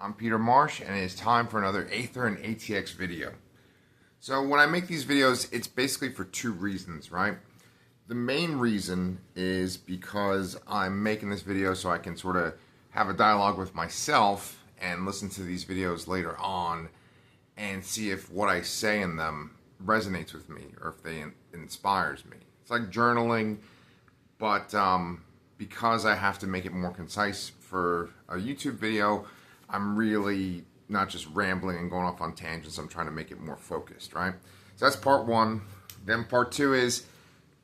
I'm Peter Marsh, and it is time for another Aether and ATX video. So when I make these videos, it's basically for two reasons, right? The main reason is because I'm making this video so I can sort of have a dialogue with myself and listen to these videos later on and see if what I say in them resonates with me or if they inspires me. It's like journaling, but because I have to make it more concise for a YouTube video, I'm really not just rambling and going off on tangents. I'm trying to make it more focused, right? So that's part one. Then part two is,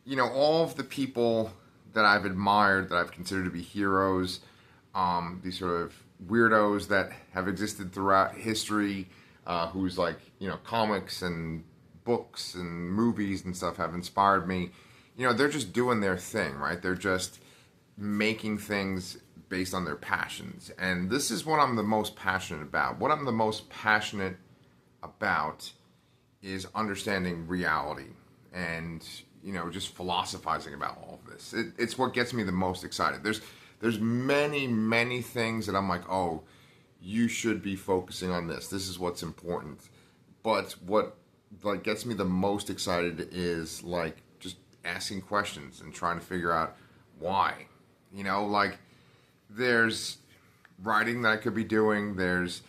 you know, all of the people that I've admired, that I've considered to be heroes, these sort of weirdos that have existed throughout history, whose, like, you know, comics and books and movies and stuff have inspired me. You know, they're just doing their thing, right? They're just making things based on their passions. And this is what I'm the most passionate about. What I'm the most passionate about is understanding reality and, you know, just philosophizing about all of this. It's what gets me the most excited. There's many things that I'm like, oh, you should be focusing on this. This is what's important. But what like gets me the most excited is like just asking questions and trying to figure out why. You know, like, there's writing that I could be doing. There's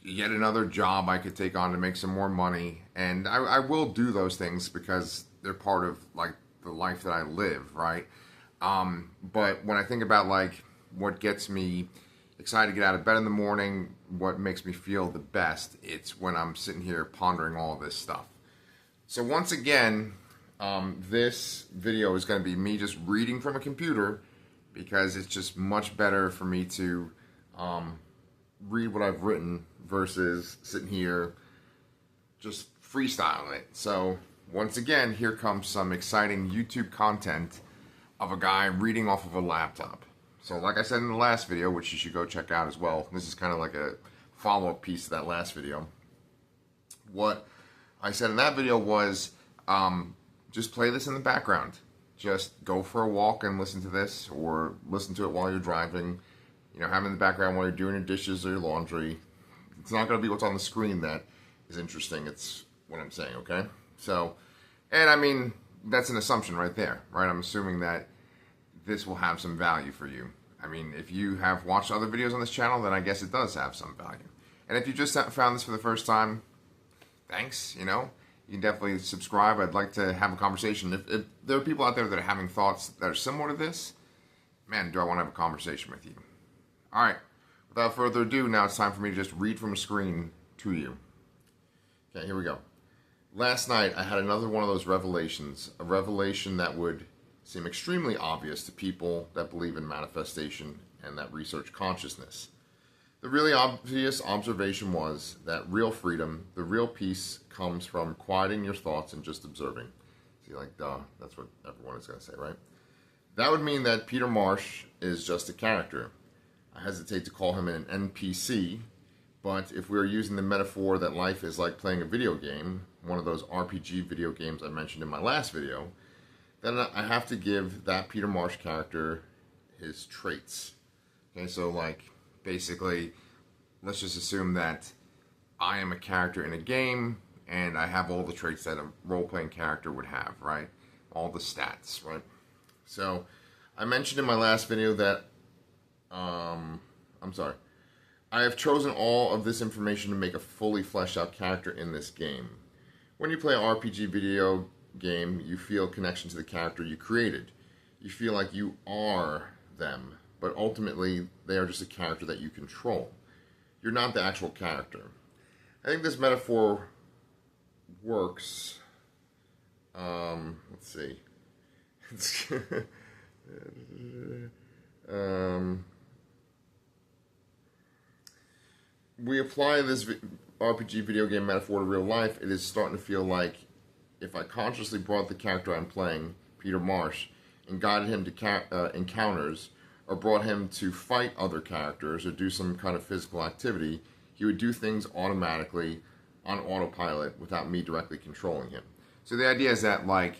yet another job I could take on to make some more money. And I will do those things because they're part of, like, the life that I live, right? But when I think about, like, what gets me excited to get out of bed in the morning, what makes me feel the best, it's when I'm sitting here pondering all of this stuff. So once again, this video is going to be me just reading from a computer, because it's just much better for me to read what I've written versus sitting here just freestyling it. So once again, here comes some exciting YouTube content of a guy reading off of a laptop. So like I said in the last video, which you should go check out as well, this is kind of like a follow-up piece to that last video. What I said in that video was just play this in the background. Just go for a walk and listen to this, or listen to it while you're driving. You know, have it in the background while you're doing your dishes or your laundry. It's not going to be what's on the screen that is interesting. It's what I'm saying, okay? So, and I mean, that's an assumption right there, right? I'm assuming that this will have some value for you. I mean, if you have watched other videos on this channel, then I guess it does have some value. And if you just found this for the first time, thanks, you know. You can definitely subscribe. I'd like to have a conversation. If there are people out there that are having thoughts that are similar to this, man, do I want to have a conversation with you. All right. Without further ado, now it's time for me to just read from a screen to you. Okay, here we go. Last night, I had another one of those revelations, a revelation that would seem extremely obvious to people that believe in manifestation and that research consciousness. The really obvious observation was that real freedom, the real peace, comes from quieting your thoughts and just observing. See, like, duh, that's what everyone is going to say, right? That would mean that Peter Marsh is just a character. I hesitate to call him an NPC, but if we're using the metaphor that life is like playing a video game, one of those RPG video games I mentioned in my last video, then I have to give that Peter Marsh character his traits. Okay, so, like, basically, let's just assume that I am a character in a game, and I have all the traits that a role-playing character would have, right? All the stats, right? So, I mentioned in my last video that, I have chosen all of this information to make a fully fleshed out character in this game. When you play an RPG video game, you feel connection to the character you created. You feel like you are them, but ultimately they are just a character that you control. You're not the actual character. I think this metaphor works. Let's see. We apply this RPG video game metaphor to real life. It is starting to feel like if I consciously brought the character I'm playing, Peter Marsh, and guided him to encounters, or brought him to fight other characters or do some kind of physical activity, he would do things automatically on autopilot without me directly controlling him. So the idea is that, like,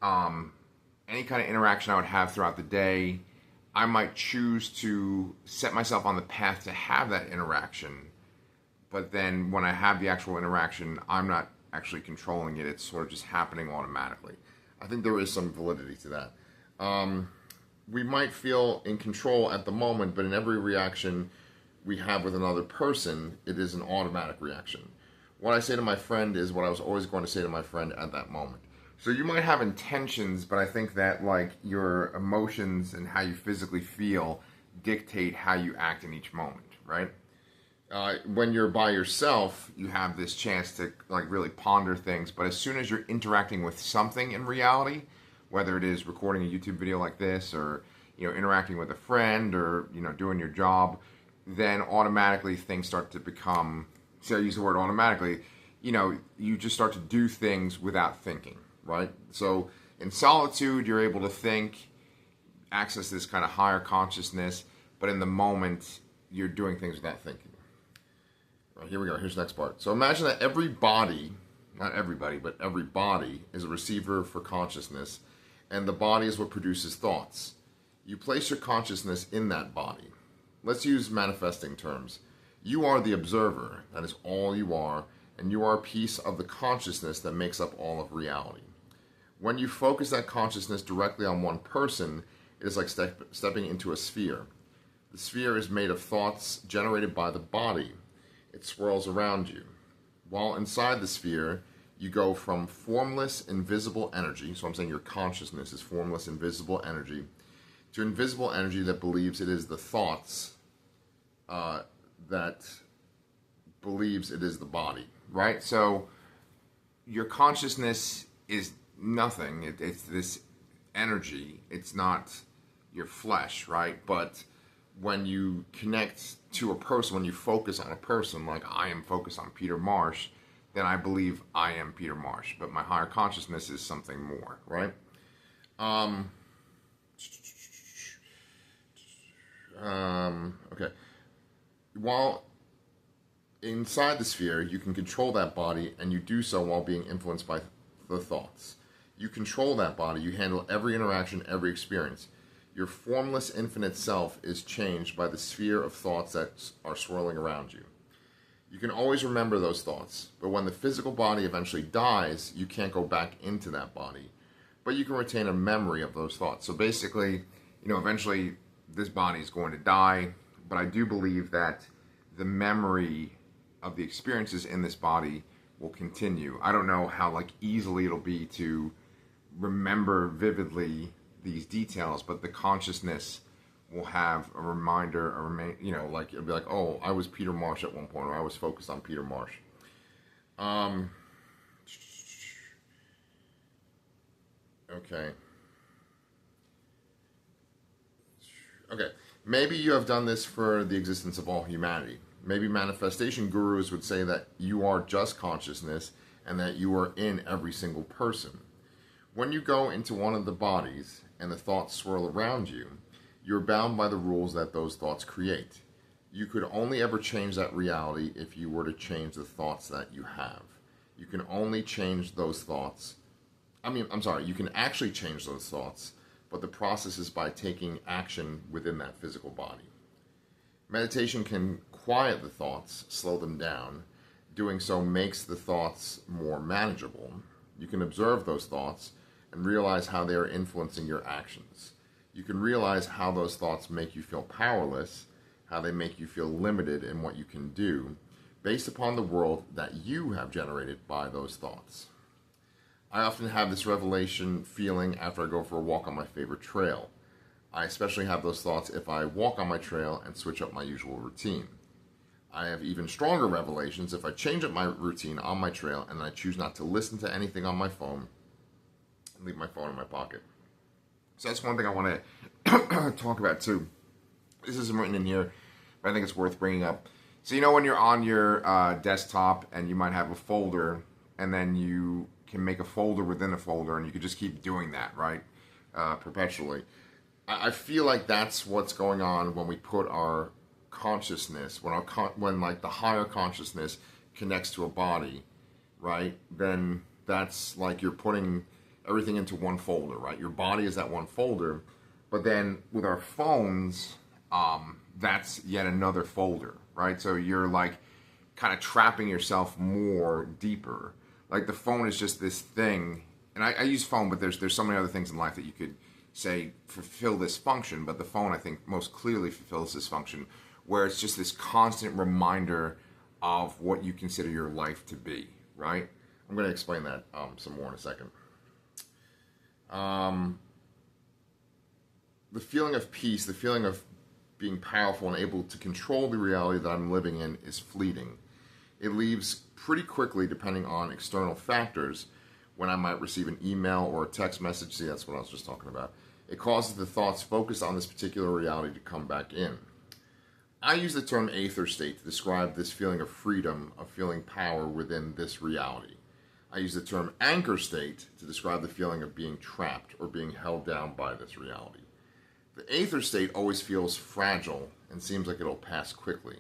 any kind of interaction I would have throughout the day, I might choose to set myself on the path to have that interaction, but then when I have the actual interaction, I'm not actually controlling it. It's sort of just happening automatically. I think there is some validity to that. We might feel in control at the moment, but in every reaction we have with another person, it is an automatic reaction. What I say to my friend is what I was always going to say to my friend at that moment. So you might have intentions, but I think that like your emotions and how you physically feel dictate how you act in each moment, right? When you're by yourself, you have this chance to like really ponder things. But as soon as you're interacting with something in reality, whether it is recording a YouTube video like this, or interacting with a friend, or doing your job, then automatically things start to become. So I use the word automatically. You just start to do things without thinking, right? So in solitude, you're able to think, access this kind of higher consciousness, but in the moment, you're doing things without thinking. Right, here we go. Here's the next part. So imagine that every body, not everybody, but every body is a receiver for consciousness, and the body is what produces thoughts. You place your consciousness in that body. Let's use manifesting terms. You are the observer. That is all you are, and you are a piece of the consciousness that makes up all of reality. When you focus that consciousness directly on one person, it is like stepping into a sphere. The sphere is made of thoughts generated by the body. It swirls around you. While inside the sphere, you go from formless, invisible energy, so I'm saying your consciousness is formless, invisible energy, to invisible energy that believes it is the thoughts that believes it is the body, right? So your consciousness is nothing. It's this energy. It's not your flesh, right? But when you connect to a person, when you focus on a person, like I am focused on Peter Marsh, then I believe I am Peter Marsh. But my higher consciousness is something more, right? Okay. While inside the sphere, you can control that body, and you do so while being influenced by the thoughts. You control that body. You handle every interaction, every experience. Your formless, infinite self is changed by the sphere of thoughts that are swirling around you. You can always remember those thoughts, but when the physical body eventually dies, you can't go back into that body, but you can retain a memory of those thoughts. So basically, eventually this body is going to die, but I do believe that the memory of the experiences in this body will continue. I don't know how easily it'll be to remember vividly these details, but the consciousness will have a reminder, it'll be like, oh, I was Peter Marsh at one point, or I was focused on Peter Marsh. Okay. Okay. Maybe you have done this for the existence of all humanity. Maybe manifestation gurus would say that you are just consciousness and that you are in every single person. When you go into one of the bodies and the thoughts swirl around you, you're bound by the rules that those thoughts create. You could only ever change that reality if you were to change the thoughts that you have. You can only change those thoughts. You can actually change those thoughts, but the process is by taking action within that physical body. Meditation can quiet the thoughts, slow them down. Doing so makes the thoughts more manageable. You can observe those thoughts and realize how they are influencing your actions. You can realize how those thoughts make you feel powerless, how they make you feel limited in what you can do, based upon the world that you have generated by those thoughts. I often have this revelation feeling after I go for a walk on my favorite trail. I especially have those thoughts if I walk on my trail and switch up my usual routine. I have even stronger revelations if I change up my routine on my trail and I choose not to listen to anything on my phone and leave my phone in my pocket. So that's one thing I want to talk about too. This isn't written in here, but I think it's worth bringing up. So when you're on your desktop and you might have a folder, and then you can make a folder within a folder, and you could just keep doing that, right? Perpetually. I feel like that's what's going on when we put our consciousness, when the higher consciousness connects to a body, right? Then that's like you're putting everything into one folder, right? Your body is that one folder, But then with our phones, that's yet another folder, right? So you're like kind of trapping yourself more deeper. Like the phone is just this thing, and I use phone, but there's so many other things in life that you could say fulfill this function, but the phone I think most clearly fulfills this function, where it's just this constant reminder of what you consider your life to be, right? I'm going to explain that some more in a second. The feeling of peace, the feeling of being powerful and able to control the reality that I'm living in is fleeting. It leaves pretty quickly depending on external factors. When I might receive an email or a text message, see, that's what I was just talking about. It causes the thoughts focused on this particular reality to come back in. I use the term aether state to describe this feeling of freedom, of feeling power within this reality. I use the term anchor state to describe the feeling of being trapped or being held down by this reality. The aether state always feels fragile and seems like it'll pass quickly.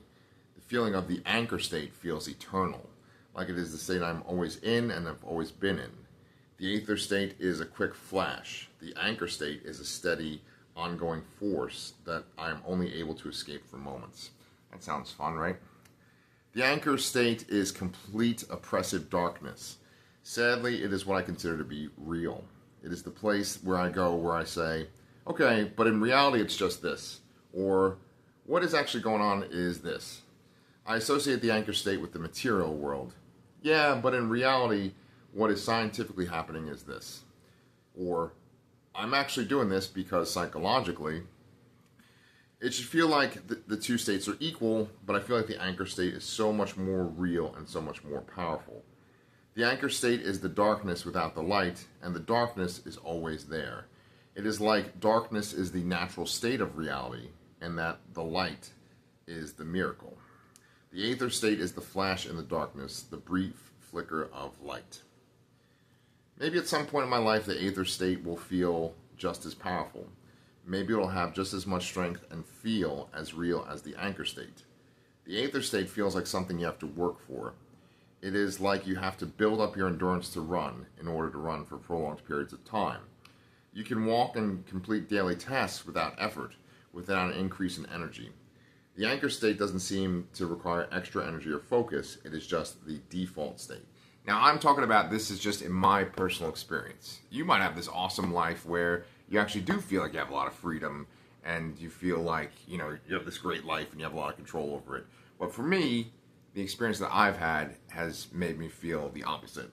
The feeling of the anchor state feels eternal, like it is the state I'm always in and have always been in. The aether state is a quick flash. The anchor state is a steady, ongoing force that I am only able to escape for moments. That sounds fun, right? The anchor state is complete oppressive darkness. Sadly, it is what I consider to be real. It is the place where I go where I say, okay, but in reality it's just this. Or, what is actually going on is this. I associate the anchor state with the material world. Yeah, but in reality, what is scientifically happening is this. Or, I'm actually doing this because psychologically, it should feel like the two states are equal, but I feel like the anchor state is so much more real and so much more powerful. The anchor state is the darkness without the light, and the darkness is always there. It is like darkness is the natural state of reality, and that the light is the miracle. The aether state is the flash in the darkness, the brief flicker of light. Maybe at some point in my life, the aether state will feel just as powerful. Maybe it'll have just as much strength and feel as real as the anchor state. The aether state feels like something you have to work for. It is like you have to build up your endurance to run in order to run for prolonged periods of time. You can walk and complete daily tasks without effort, without an increase in energy. The anchor state doesn't seem to require extra energy or focus. It is just the default state. Now, I'm talking about this is just in my personal experience. You might have this awesome life where you actually do feel like you have a lot of freedom and you feel like, you have this great life and you have a lot of control over it. But for me, the experience that I've had has made me feel the opposite.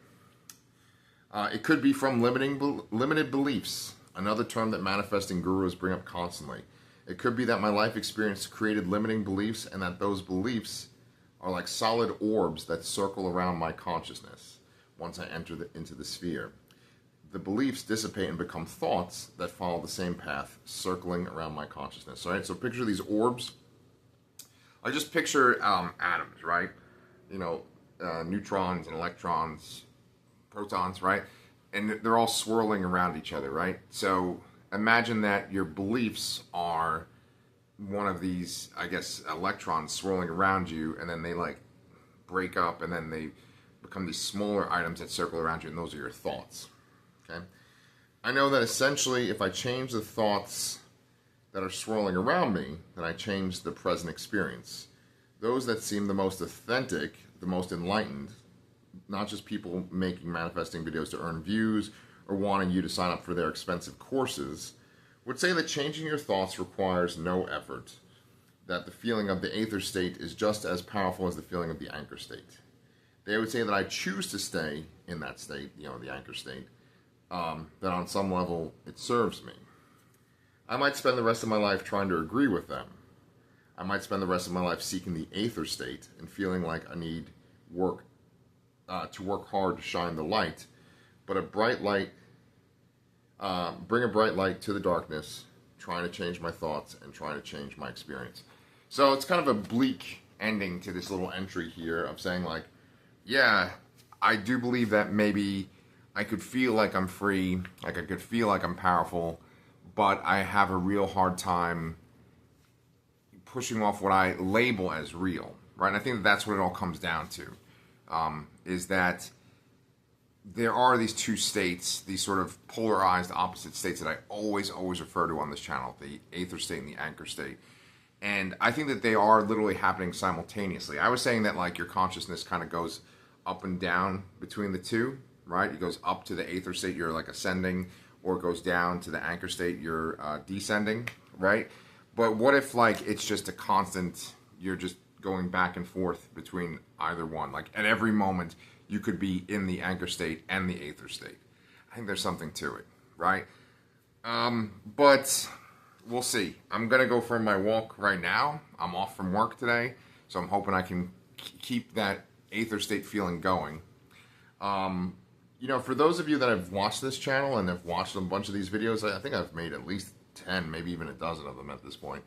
It could be from limited beliefs, another term that manifesting gurus bring up constantly. It could be that my life experience created limiting beliefs and that those beliefs are like solid orbs that circle around my consciousness once I enter into the sphere. The beliefs dissipate and become thoughts that follow the same path, circling around my consciousness. All right, so picture these orbs. I just picture atoms, right? Neutrons and electrons, protons, right? And they're all swirling around each other, right? So imagine that your beliefs are one of these, electrons swirling around you, and then they break up, and then they become these smaller items that circle around you, and those are your thoughts. Okay? I know that essentially if I change the thoughts that are swirling around me, then I change the present experience. Those that seem the most authentic, the most enlightened, not just people making manifesting videos to earn views or wanting you to sign up for their expensive courses, would say that changing your thoughts requires no effort, that the feeling of the aether state is just as powerful as the feeling of the anchor state. They would say that I choose to stay in that state, the anchor state, that on some level it serves me. I might spend the rest of my life trying to agree with them. I might spend the rest of my life seeking the aether state and feeling like I need to work hard to shine the light, but bring a bright light to the darkness, trying to change my thoughts and trying to change my experience. So it's kind of a bleak ending to this little entry here of saying yeah, I do believe that maybe I could feel like I'm free, like I could feel like I'm powerful, but I have a real hard time pushing off what I label as real, right? And I think that's what it all comes down to, is that there are these two states, these sort of polarized opposite states that I always refer to on this channel, the aether state and the anchor state. And I think that they are literally happening simultaneously. I was saying that like your consciousness kind of goes up and down between the two, right? It goes up to the aether state, you're like ascending, or it goes down to the anchor state, you're descending, right? But what if like it's just a constant, you're just going back and forth between either one? Like at every moment, you could be in the anchor state and the aether state. I think there's something to it, right? But we'll see. I'm going to go for my walk right now. I'm off from work today, so I'm hoping I can keep that aether state feeling going. You know, for those of you that have watched this channel and have watched a bunch of these videos, I think I've made at least 10, maybe even a dozen of them at this point.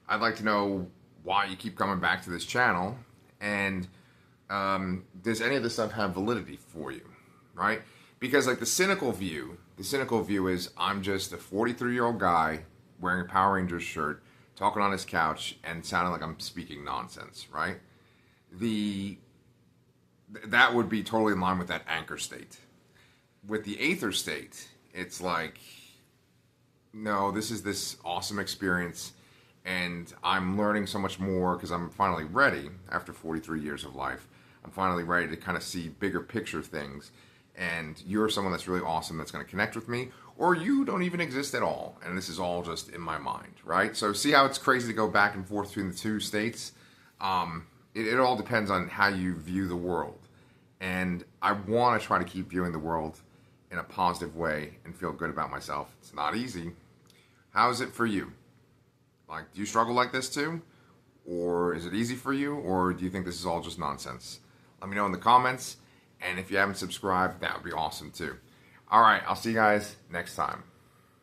I'd like to know why you keep coming back to this channel, and does any of this stuff have validity for you, right? Because like the cynical view is I'm just a 43-year-old guy wearing a Power Rangers shirt, talking on his couch, and sounding like I'm speaking nonsense, right? That would be totally in line with that anchor state. With the aether state, it's like, no, this is this awesome experience, and I'm learning so much more because I'm finally ready, after 43 years of life, I'm finally ready to kind of see bigger picture things, and you're someone that's really awesome that's going to connect with me, or you don't even exist at all, and this is all just in my mind, right? So see how it's crazy to go back and forth between the two states? It all depends on how you view the world, and I want to try to keep viewing the world in a positive way and feel good about myself. It's not easy. How is it for you? Like, do you struggle like this too? Or is it easy for you? Or do you think this is all just nonsense? Let me know in the comments. And if you haven't subscribed, that would be awesome too. All right, I'll see you guys next time.